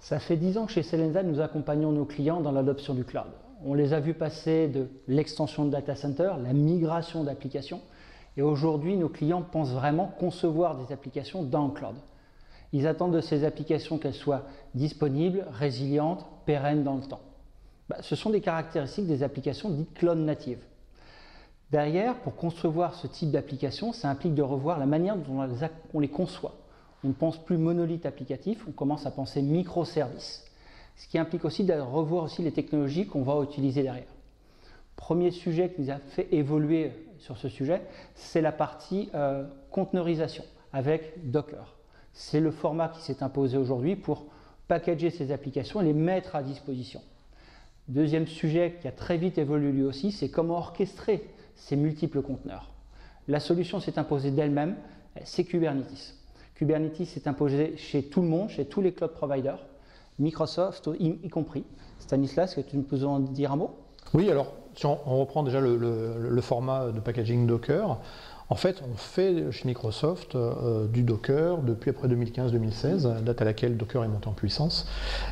Ça fait 10 ans que chez Selensa, nous accompagnons nos clients dans l'adoption du cloud. On les a vus passer de l'extension de data center, la migration d'applications, et aujourd'hui, nos clients pensent vraiment concevoir des applications dans le cloud. Ils attendent de ces applications qu'elles soient disponibles, résilientes, pérennes dans le temps. Ce sont des caractéristiques des applications dites cloud natives. Derrière, pour concevoir ce type d'application, ça implique de revoir la manière dont on les conçoit. On ne pense plus monolithe applicatif, on commence à penser microservices. Ce qui implique aussi de revoir aussi les technologies qu'on va utiliser derrière. Premier sujet qui nous a fait évoluer sur ce sujet, c'est la partie conteneurisation avec Docker. C'est le format qui s'est imposé aujourd'hui pour packager ces applications et les mettre à disposition. Deuxième sujet qui a très vite évolué lui aussi, c'est comment orchestrer ces multiples conteneurs. La solution s'est imposée d'elle-même, c'est Kubernetes. Kubernetes s'est imposé chez tout le monde, chez tous les cloud providers, Microsoft y compris. Stanislas, est-ce que tu peux en dire un mot? Oui, alors si on reprend déjà le format de packaging Docker, en fait on fait chez Microsoft du Docker depuis après 2015-2016, date à laquelle Docker est monté en puissance.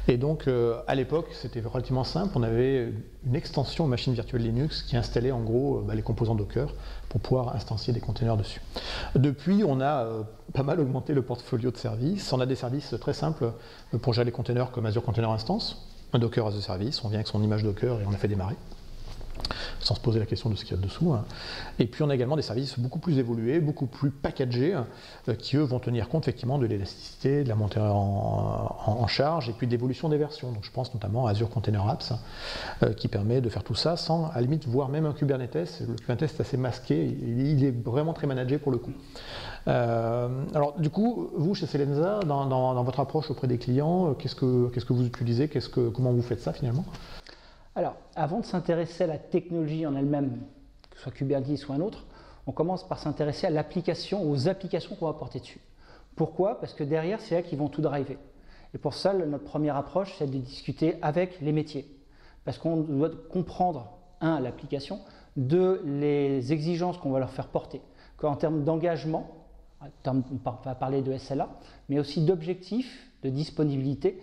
Et donc à l'époque c'était relativement simple, on avait une extension machine virtuelle Linux qui installait en gros les composants Docker pour pouvoir instancier des containers dessus. Depuis on a pas mal augmenté le portfolio de services, on a des services très simples pour gérer les containers comme Azure Container Instance, un Docker as a Service, on vient avec son image Docker et on a fait démarrer, sans se poser la question de ce qu'il y a dessous. Et puis on a également des services beaucoup plus évolués, beaucoup plus packagés, qui eux vont tenir compte effectivement de l'élasticité, de la montée en charge et puis de l'évolution des versions. Donc je pense notamment à Azure Container Apps, qui permet de faire tout ça sans, à la limite, voir même un Kubernetes. Le Kubernetes est assez masqué, il est vraiment très managé pour le coup. Alors du coup, vous chez Selensa, dans votre approche auprès des clients, qu'est-ce que vous utilisez, comment vous faites ça finalement? Alors, avant de s'intéresser à la technologie en elle-même, que ce soit Kubernetes ou un autre, on commence par s'intéresser à l'application, aux applications qu'on va porter dessus. Pourquoi? Parce que derrière, c'est là qu'ils vont tout driver. Et pour ça, notre première approche, c'est de discuter avec les métiers. Parce qu'on doit comprendre, un, l'application, deux, les exigences qu'on va leur faire porter. En termes d'engagement, on va parler de SLA, mais aussi d'objectifs, de disponibilité,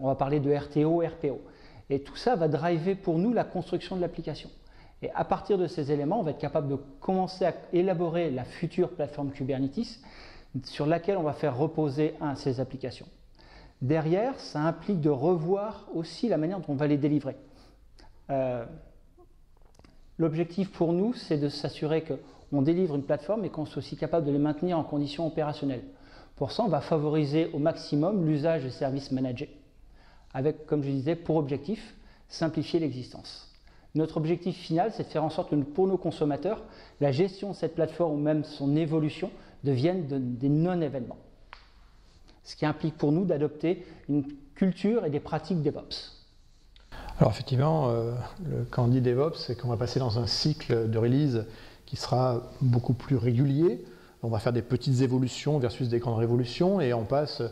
on va parler de RTO, RPO. Et tout ça va driver pour nous la construction de l'application. Et à partir de ces éléments, on va être capable de commencer à élaborer la future plateforme Kubernetes sur laquelle on va faire reposer ces applications. Derrière, ça implique de revoir aussi la manière dont on va les délivrer. L'objectif pour nous, c'est de s'assurer qu'on délivre une plateforme et qu'on soit aussi capable de les maintenir en conditions opérationnelles. Pour ça, on va favoriser au maximum l'usage des services managés, avec, comme je disais, pour objectif, simplifier l'existence. Notre objectif final, c'est de faire en sorte que pour nos consommateurs, la gestion de cette plateforme ou même son évolution deviennent des non-événements. Ce qui implique pour nous d'adopter une culture et des pratiques DevOps. Alors effectivement, quand on dit DevOps, c'est qu'on va passer dans un cycle de release qui sera beaucoup plus régulier. On va faire des petites évolutions versus des grandes révolutions et on passe...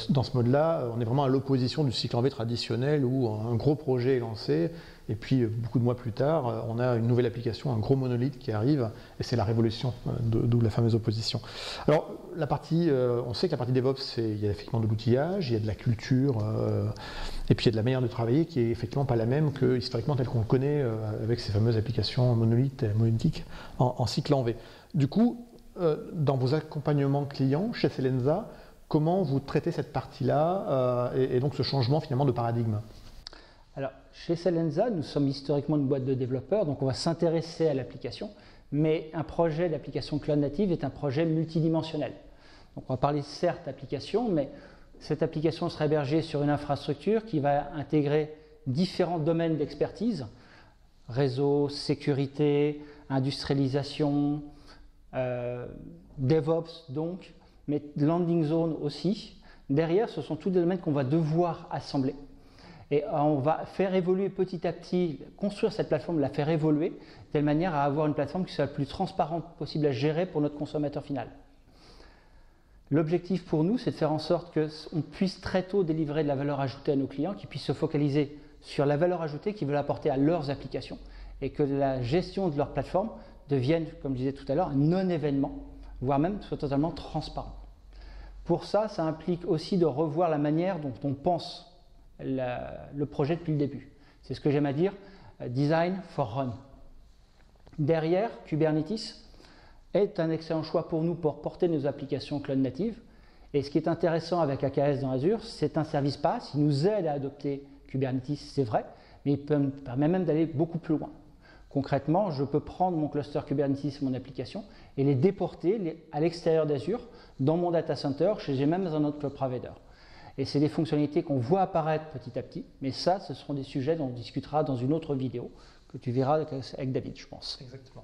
Dans ce mode-là, on est vraiment à l'opposition du cycle en V traditionnel où un gros projet est lancé et puis beaucoup de mois plus tard, on a une nouvelle application, un gros monolithe qui arrive et c'est la révolution, d'où la fameuse opposition. Alors, on sait que la partie DevOps, il y a effectivement de l'outillage, il y a de la culture et puis il y a de la manière de travailler qui est effectivement pas la même que historiquement telle qu'on le connaît avec ces fameuses applications monolithiques en cycle en V. Du coup, dans vos accompagnements clients chez Selensa, comment vous traitez cette partie-là et donc ce changement finalement de paradigme? Alors, chez Selensa, nous sommes historiquement une boîte de développeurs, donc on va s'intéresser à l'application, mais un projet d'application cloud native est un projet multidimensionnel. Donc on va parler certes d'application, mais cette application sera hébergée sur une infrastructure qui va intégrer différents domaines d'expertise, réseau, sécurité, industrialisation, DevOps donc, mais landing zone aussi. Derrière, ce sont tous des domaines qu'on va devoir assembler. Et on va faire évoluer petit à petit, construire cette plateforme, la faire évoluer, de telle manière à avoir une plateforme qui soit la plus transparente possible à gérer pour notre consommateur final. L'objectif pour nous, c'est de faire en sorte qu'on puisse très tôt délivrer de la valeur ajoutée à nos clients, qui puissent se focaliser sur la valeur ajoutée qu'ils veulent apporter à leurs applications, et que la gestion de leur plateforme devienne, comme je disais tout à l'heure, un non-événement, voire même soit totalement transparent. Pour ça, ça implique aussi de revoir la manière dont on pense le projet depuis le début. C'est ce que j'aime à dire, design for run. Derrière, Kubernetes est un excellent choix pour nous pour porter nos applications cloud natives. Et ce qui est intéressant avec AKS dans Azure, c'est un service PaaS, il nous aide à adopter Kubernetes, c'est vrai, mais il permet même d'aller beaucoup plus loin. Concrètement, je peux prendre mon cluster Kubernetes, mon application, et les déporter à l'extérieur d'Azure, dans mon data center, chez même un autre cloud provider. Et c'est des fonctionnalités qu'on voit apparaître petit à petit, mais ça, ce seront des sujets dont on discutera dans une autre vidéo, que tu verras avec David, je pense. Exactement.